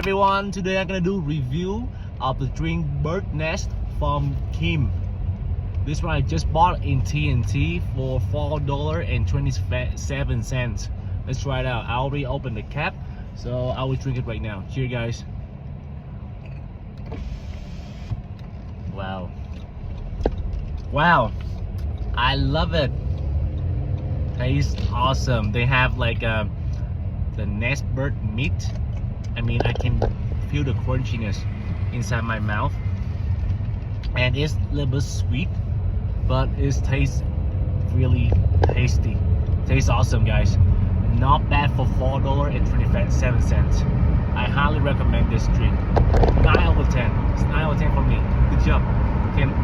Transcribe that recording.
Everyone, today I'm gonna do review of the drink Bird Nest from Kim. This one I just bought in TNT for $4.27. Let's try it out. I already opened the cap, so I will drink it right now. Cheers, guys. Wow, I love it. Tastes awesome. They have like the nest bird meat. I mean, I can feel the crunchiness inside my mouth, and it's a little bit sweet, but it tastes really tasty. Tastes awesome, guys. Not bad for $4.27. I highly recommend this drink. 9 out of 10. It's 9 out of 10 for me. Good job, Kim.